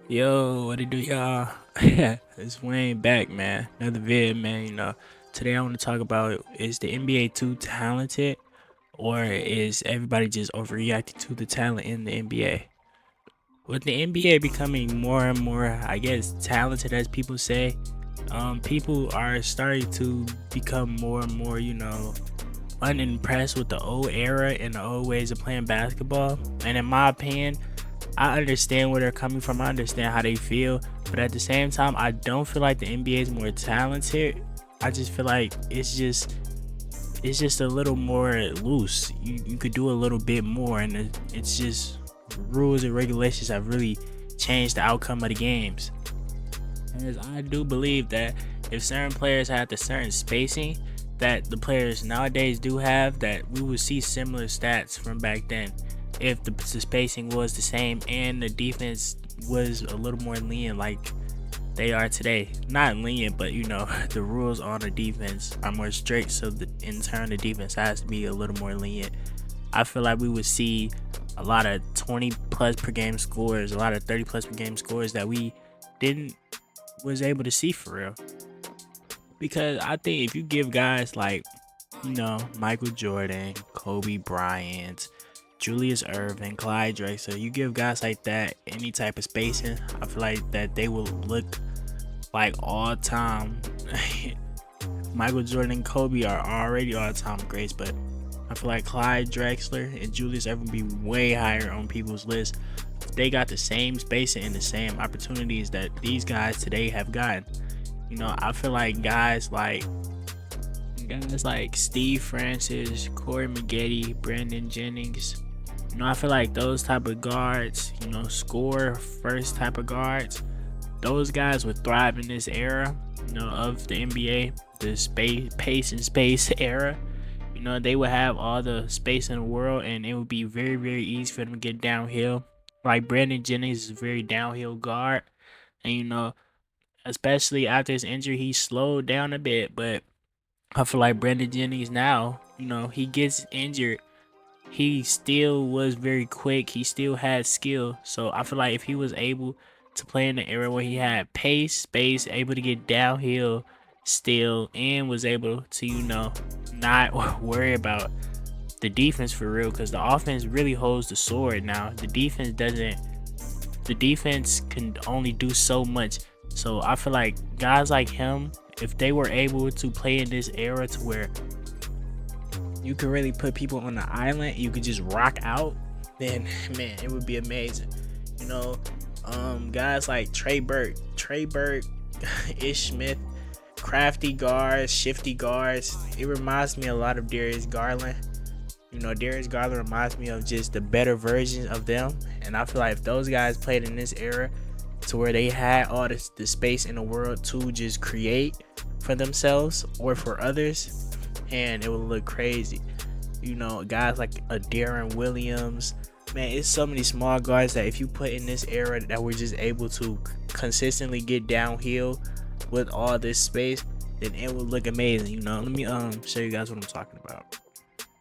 Yo, what it do, y'all? It's Wayne back, man. Another vid, man. Today I want to talk about, is the NBA too talented, or is everybody just overreacting to the talent in the NBA? With the NBA becoming more and more, I guess, talented, as people say, people are starting to become more and more, unimpressed with the old era and the old ways of playing basketball. And in my opinion, I understand where they're coming from. I understand how they feel, but at the same time, I don't feel like the NBA is more talented. I just feel like it's just a little more loose. You could do a little bit more, and it's just rules and regulations have really changed the outcome of the games. As I do believe that if certain players had the certain spacing that the players nowadays do have, that we would see similar stats from back then if the spacing was the same and the defense was a little more lenient like they are today. Not lenient, but the rules on the defense are more strict, so in turn the defense has to be a little more lenient. I feel like we would see a lot of 20 plus per game scores, a lot of 30 plus per game scores that we didn't was able to see for real. Because I think if you give guys like, Michael Jordan, Kobe Bryant, Julius Erving, Clyde Drexler, you give guys like that any type of spacing, I feel like that they will look like all time. Michael Jordan and Kobe are already all time greats, but I feel like Clyde Drexler and Julius Erving be way higher on people's list. They got the same spacing and the same opportunities that these guys today have gotten. I feel like guys like Steve Francis, Corey Maggette, Brandon Jennings. I feel like those type of guards, score first type of guards, those guys would thrive in this era, of the NBA, the pace and space era. They would have all the space in the world, and it would be very, very easy for them to get downhill. Like Brandon Jennings is a very downhill guard, and especially after his injury, he slowed down a bit. But I feel like Brandon Jennings now, he gets injured, he still was very quick. He still had skill. So I feel like if he was able to play in the era where he had pace, space, able to get downhill still, and was able to, not worry about the defense for real, because the offense really holds the sword now. The defense doesn't. The defense can only do so much. So I feel like guys like him, if they were able to play in this era to where you could really put people on the island, you could just rock out, then man, it would be amazing. You know, Guys like Trey Burke, Ish Smith, crafty guards, shifty guards. It reminds me a lot of Darius Garland. Darius Garland reminds me of just the better version of them. And I feel like if those guys played in this era to where they had all the space in the world to just create for themselves or for others, and it would look crazy. Guys like a Darren Williams, man, it's so many small guards that if you put in this era that we're just able to consistently get downhill with all this space, then it would look amazing. Let me show you guys what I'm talking about.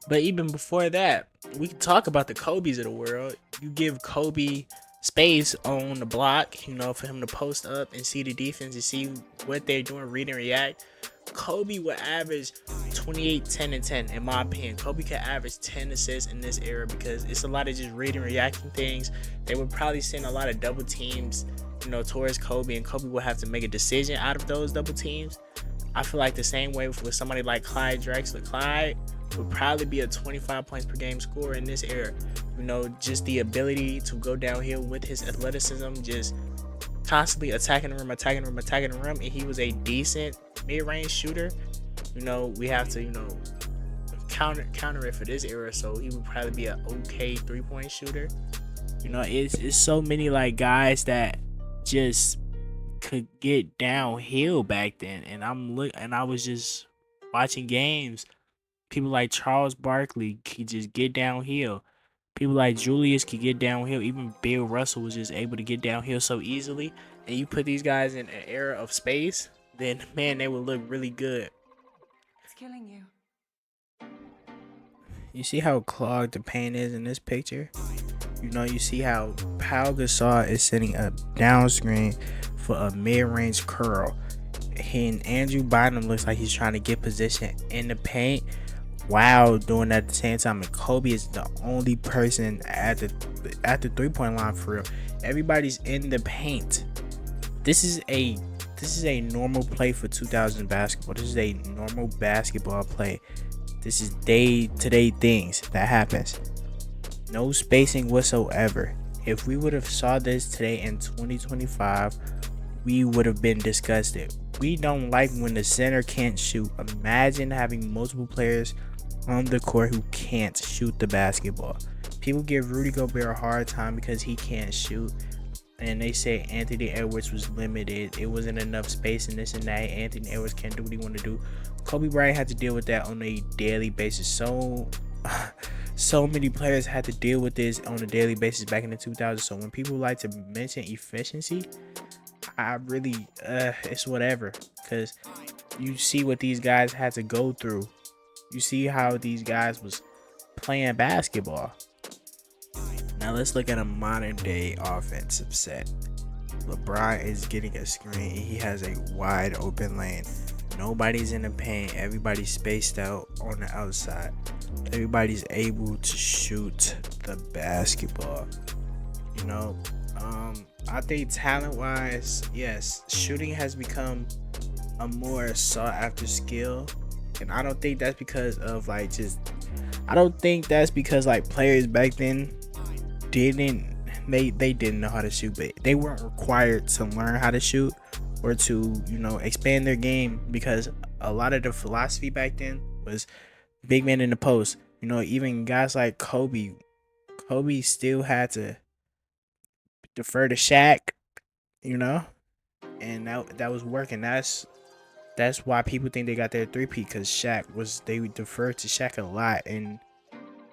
But even before that, we can talk about the Kobe's of the world. You give Kobe space on the block, for him to post up and see the defense and see what they're doing, read and react. Kobe would average 28, 10, and 10. In my opinion, Kobe could average 10 assists in this era because it's a lot of just reading, reacting things. They would probably send a lot of double teams, towards Kobe, and Kobe would have to make a decision out of those double teams. I feel like the same way with somebody like Clyde Drexler. Clyde would probably be a 25 points per game scorer in this era. Just the ability to go downhill with his athleticism, just constantly attacking the rim, and he was a decent mid-range shooter. We have to, counter it for this era, so he would probably be an okay 3-point shooter. It's so many like guys that just could get downhill back then, and I was just watching games. People like Charles Barkley could just get downhill. People like Julius could get downhill. Even Bill Russell was just able to get downhill so easily. And you put these guys in an era of space, then man, they would look really good. It's killing you. You see how clogged the paint is in this picture? You see how Pau Gasol is setting up down screen for a mid-range curl. And Andrew Bynum looks like he's trying to get position in the paint while doing that at the same time. And Kobe is the only person at the 3-point line for real. Everybody's in the paint. This is a normal play for 2000 basketball. This is a normal basketball play. This is day-to-day things that happens. No spacing whatsoever. If we would have saw this today in 2025, we would have been disgusted. We don't like when the center can't shoot. Imagine having multiple players on the court who can't shoot the basketball. People give Rudy Gobert a hard time because he can't shoot. And they say Anthony Edwards was limited. It wasn't enough space and this and that. Anthony Edwards can't do what he want to do. Kobe Bryant had to deal with that on a daily basis. So many players had to deal with this on a daily basis back in the 2000s. So when people like to mention efficiency, I really, it's whatever. Because you see what these guys had to go through. You see how these guys was playing basketball. Now let's look at a modern day offensive set. LeBron is getting a screen. He has a wide open lane. Nobody's in the paint. Everybody's spaced out on the outside. Everybody's able to shoot the basketball. I think talent-wise, yes, shooting has become a more sought-after skill. And I don't think that's because of players back then they didn't know how to shoot, but they weren't required to learn how to shoot or to expand their game, because a lot of the philosophy back then was big man in the post. Even guys like Kobe still had to defer to Shaq, and that was working. That's why people think they got their three-peat, because they deferred to Shaq a lot in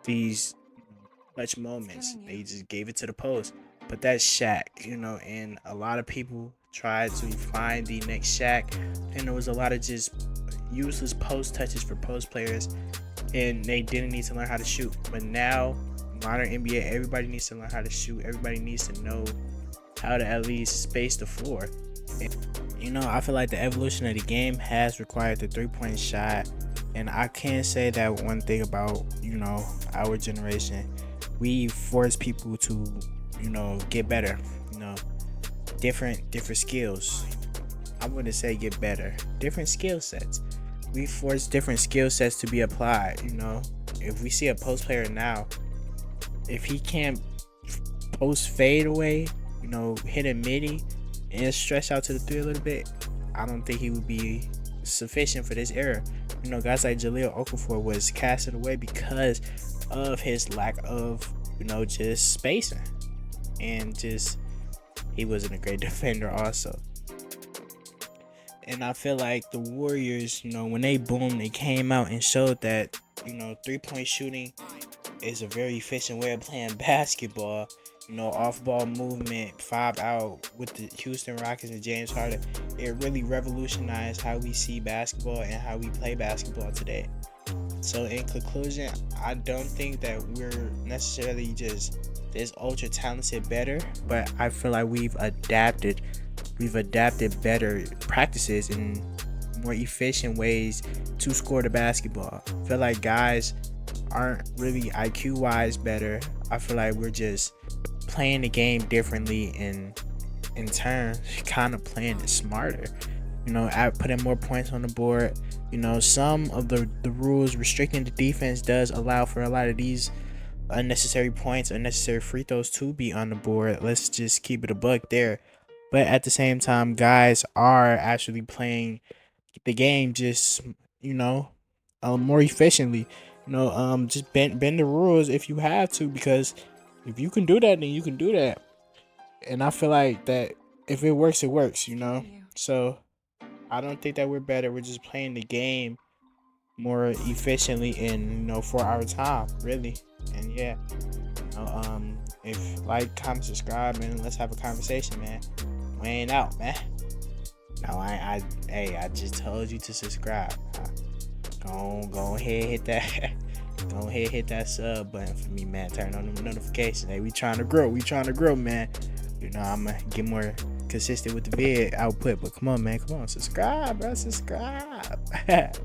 these clutch moments. They just gave it to the post. But that's Shaq, and a lot of people tried to find the next Shaq, and there was a lot of just useless post touches for post players, and they didn't need to learn how to shoot. But now, modern NBA, everybody needs to learn how to shoot. Everybody needs to know how to at least space the floor. And, I feel like the evolution of the game has required the 3-point shot, and I can't say that one thing about our generation. We force people to get better, different skills. I wouldn't say get better, different skill sets. We force different skill sets to be applied. If we see a post player now, if he can't post fade away, hit a midi and stretch out to the 3 a little bit, I don't think he would be sufficient for this era. Guys like Jahlil Okafor was casted away because of his lack of just spacing, and just he wasn't a great defender also. And I feel like the Warriors, when they boomed, they came out and showed that 3-point shooting is a very efficient way of playing basketball. Off-ball movement, 5 out with the Houston Rockets and James Harden. It really revolutionized how we see basketball and how we play basketball today. So in conclusion, I don't think that we're necessarily just this ultra talented better, but I feel like we've adapted better practices and more efficient ways to score the basketball. I feel like guys aren't really IQ wise better. I feel like we're just playing the game differently, and in turn kind of playing it smarter, putting more points on the board. Some of the rules restricting the defense does allow for a lot of these unnecessary points, unnecessary free throws to be on the board. Let's just keep it a buck there. But at the same time, guys are actually playing the game just more efficiently. Just bend the rules if you have to, because if you can do that, then you can do that. And I feel like that if it works, it works, So I don't think that we're better. We're just playing the game more efficiently in, for our time, really. And yeah, if like, comment, subscribe, man, let's have a conversation, man. We ain't out, man. No, I just told you to subscribe. Go ahead, hit that Go ahead, hit that sub button for me, man. Turn on them notifications. Hey, we trying to grow. We trying to grow, man. You know, I'm gonna get more consistent with the vid output. But come on, man. Come on. Subscribe, bro. Subscribe.